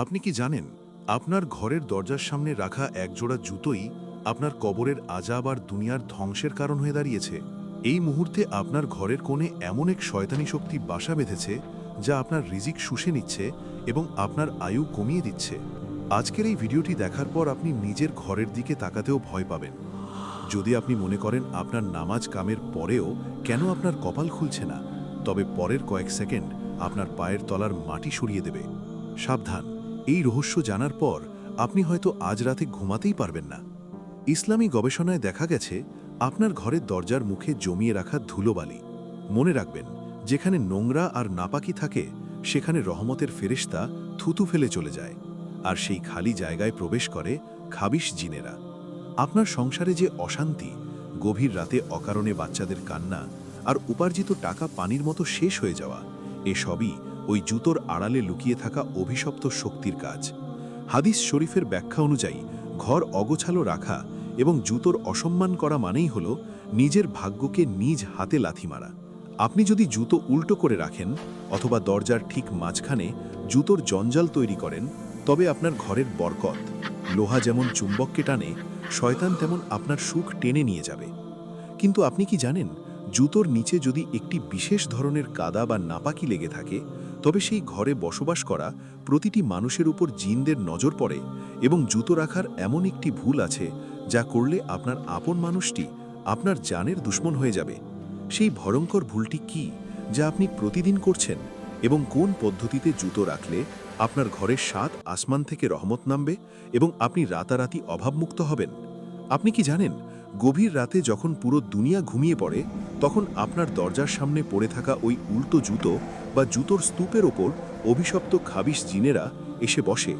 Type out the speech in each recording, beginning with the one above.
আপনি কি জানেন আপনার ঘরের দরজার সামনে রাখা একজোড়া জুতোই আপনার কবরের আযাব আর দুনিয়ার ধ্বংসের কারণ হয়ে দাঁড়িয়েছে? এই মুহূর্তে আপনার ঘরের কোণে এমন এক শয়তানি শক্তি বাসা বেঁধেছে যা আপনার রিজিক শুষে নিচ্ছে এবং আপনার আয়ু কমিয়ে দিচ্ছে। আজকের এই ভিডিওটি দেখার পর আপনি নিজের ঘরের দিকে তাকাতেও ভয় পাবেন। যদি আপনি মনে করেন আপনার নামাজ কামের পরেও কেন আপনার কপাল খুলছে না, তবে পরের কয়েক সেকেন্ড আপনার পায়ের তলার মাটি সরিয়ে দেবে। সাবধান, এই রহস্য জানার পর আপনি হয়তো আজ রাতে ঘুমাতেই পারবেন না। ইসলামী গবেষণায় দেখা গেছে আপনার ঘরের দরজার মুখে জমিয়ে রাখা ধুলোবালি। মনে রাখবেন, যেখানে নোংরা আর নাপাকি থাকে সেখানে রহমতের ফেরেশতা থুতু ফেলে চলে যায়, আর সেই খালি জায়গায় প্রবেশ করে খাবিশ জিনেরা। আপনার সংসারে যে অশান্তি, গভীর রাতে অকারণে বাচ্চাদের কান্না আর উপার্জিত টাকা পানির মতো শেষ হয়ে যাওয়া, এসবই ওই জুতোর আড়ালে লুকিয়ে থাকা অভিশপ্ত শক্তির কাজ। হাদিস শরীফের ব্যাখ্যা অনুযায়ী ঘর অগোছালো রাখা এবং জুতোর অসম্মান করা মানেই হল নিজের ভাগ্যকে নিজ হাতে লাথি মারা। আপনি যদি জুতো উল্টো করে রাখেন অথবা দরজার ঠিক মাঝখানে জুতোর জঞ্জাল তৈরি করেন, তবে আপনার ঘরের বরকত, লোহা যেমন চুম্বককে টানে, শয়তান তেমন আপনার সুখ টেনে নিয়ে যাবে। কিন্তু আপনি কি জানেন, জুতোর নিচে যদি একটি বিশেষ ধরনের কাদা বা নাপাকি লেগে থাকে, তবে সেই ঘরে বসবাস করা প্রতিটি মানুষের উপর জিনদের নজর পড়ে এবং জুতো রাখার এমন একটি ভুল আছে যা করলে আপনার আপন মানুষটি আপনার জানের দুশ্মন হয়ে যাবে। সেই ভয়ঙ্কর ভুলটি কি যা আপনি প্রতিদিন করছেন, এবং কোন পদ্ধতিতে জুতো রাখলে আপনার ঘরের 7 আসমান থেকে রহমত নামবে এবং আপনি রাতারাতি অভাবমুক্ত হবেন? আপনি কি জানেন, গভীর রাতে যখন পুরো দুনিয়া ঘুমিয়ে পড়ে, তখন আপনার দরজার সামনে পড়ে থাকা ওই উল্টো জুতো বা জুতোর স্তূপের ওপর অভিশপ্ত খাবিশ জিনেরা এসে বসে।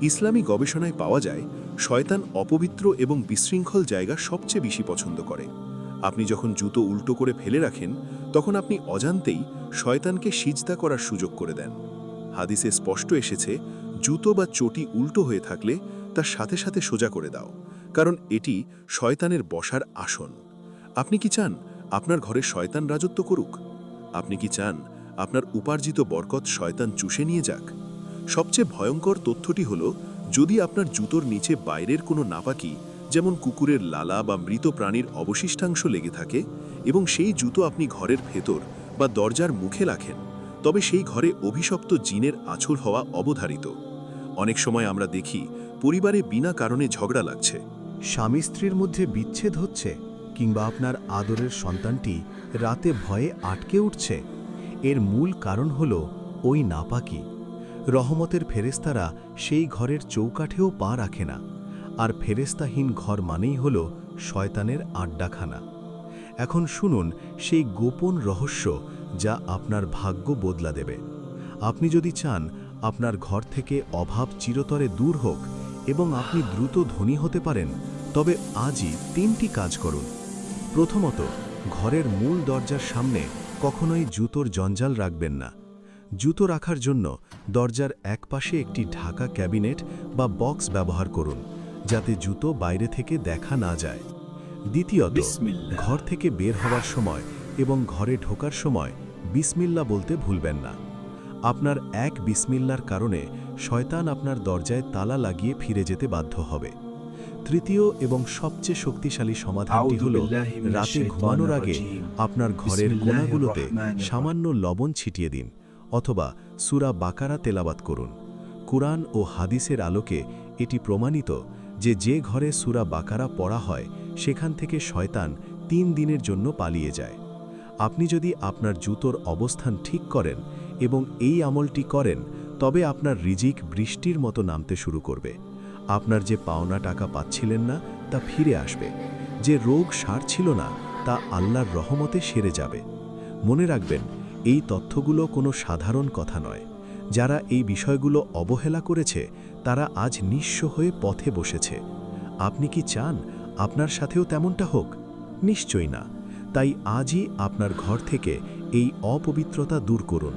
ইসলামী গবেষণায় পাওয়া যায়, শয়তান অপবিত্র এবং বিশৃঙ্খল জায়গা সবচেয়ে বেশি পছন্দ করে। আপনি যখন জুতো উল্টো করে ফেলে রাখেন, তখন আপনি অজান্তেই শয়তানকে সিজদা করার সুযোগ করে দেন। হাদিসে স্পষ্ট এসেছে, জুতো বা চটি উল্টো হয়ে থাকলে তার সাথে সাথে সোজা করে দাও, কারণ এটি শয়তানের বসার আসন। আপনি কি চান আপনার ঘরে শয়তান রাজত্ব করুক? আপনি কি চান আপনার উপার্জিত বরকত শয়তান চুষে নিয়ে যাক? সবচেয়ে ভয়ঙ্কর তথ্যটি হলো, যদি আপনার জুতোর নিচে বাইরের কোনো নাপাকি, যেমন কুকুরের লালা বা মৃত প্রাণীর অবশিষ্টাংশ লেগে থাকে এবং সেই জুতো আপনি ঘরের ভেতর বা দরজার মুখে রাখেন, তবে সেই ঘরে অভিশপ্ত জিনের আছড় হওয়া অবধারিত। অনেক সময় আমরা দেখি পরিবারে বিনা কারণে ঝগড়া লাগছে, স্বামী স্ত্রীর মধ্যে বিচ্ছেদ হচ্ছে, কিংবা আপনার আদরের সন্তানটি রাতে ভয়ে আটকে উঠছে। এর মূল কারণ হল ওই নাপাকি। রহমতের ফেরেস্তারা সেই ঘরের চৌকাঠেও পা রাখে না, আর ফেরেস্তাহীন ঘর মানেই হল শয়তানের আড্ডাখানা। এখন শুনুন সেই গোপন রহস্য যা আপনার ভাগ্য বদলা দেবে। আপনি যদি চান আপনার ঘর থেকে অভাব চিরতরে দূর হোক এবং আপনি দ্রুত ধনী হতে পারেন, তবে আজই 3টি কাজ করুন। প্রথমত, ঘরের মূল দরজার সামনে কখনোই জুতোর জঞ্জাল রাখবেন না। জুতো রাখার জন্য দরজার একপাশে একটি ঢাকা ক্যাবিনেট বা বক্স ব্যবহার করুন, যাতে জুতো বাইরে থেকে দেখা না যায়। দ্বিতীয়ত, ঘর থেকে বের হওয়ার সময় এবং ঘরে ঢোকার সময় বিসমিল্লাহ বলতে ভুলবেন না। আপনার এক বিসমিল্লার কারণে শয়তান আপনার দরজায় তালা লাগিয়ে ফিরে যেতে বাধ্য হবে। তৃতীয় এবং সবচেয়ে শক্তিশালী সমাধানটি হল, রাতে ঘুমানোর আগে আপনার ঘরের কোণাগুলোতে সামান্য লবণ ছিটিয়ে দিন, অথবা সূরা বাকারা তেলাওয়াত করুন। কুরআন ও হাদিসের আলোকে এটি প্রমাণিত যে যে ঘরে সূরা বাকারা পড়া হয় সেখান থেকে শয়তান 3 দিনের জন্য পালিয়ে যায়। আপনি যদি আপনার জুতোর অবস্থান ঠিক করেন এবং এই আমলটি করেন, তবে আপনার রিজিক বৃষ্টির মতো নামতে শুরু করবে। আপনার যে পাওনা টাকা পাচ্ছিলেন না তা ফিরে আসবে, যে রোগ সারছিল না তা আল্লাহর রহমতে সেরে যাবে। মনে রাখবেন, এই তথ্যগুলো কোনো সাধারণ কথা নয়। যারা এই বিষয়গুলো অবহেলা করেছে তারা আজ নিঃস্ব হয়ে পথে বসেছে। আপনি কি চান আপনার সাথেও তেমনটা হোক? নিশ্চয়ই না। তাই আজই আপনার ঘর থেকে এই অপবিত্রতা দূর করুন।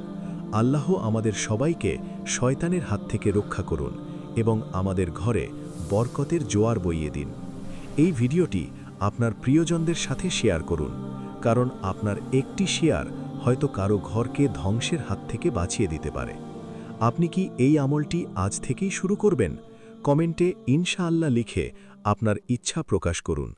আল্লাহ আমাদের সবাইকে শয়তানের হাত থেকে রক্ষা করুন এবং আমাদের ঘরে বরকতের জোয়ার বইয়ে দিন। এই ভিডিওটি আপনার প্রিয়জনদের সাথে শেয়ার করুন, কারণ আপনার একটি শেয়ার হয়তো কারো ঘরকে ধ্বংসের হাত থেকে বাঁচিয়ে দিতে পারে। আপনি কি এই আমলটি আজ থেকেই শুরু করবেন? কমেন্টে ইনশাআল্লাহ লিখে আপনার ইচ্ছা প্রকাশ করুন।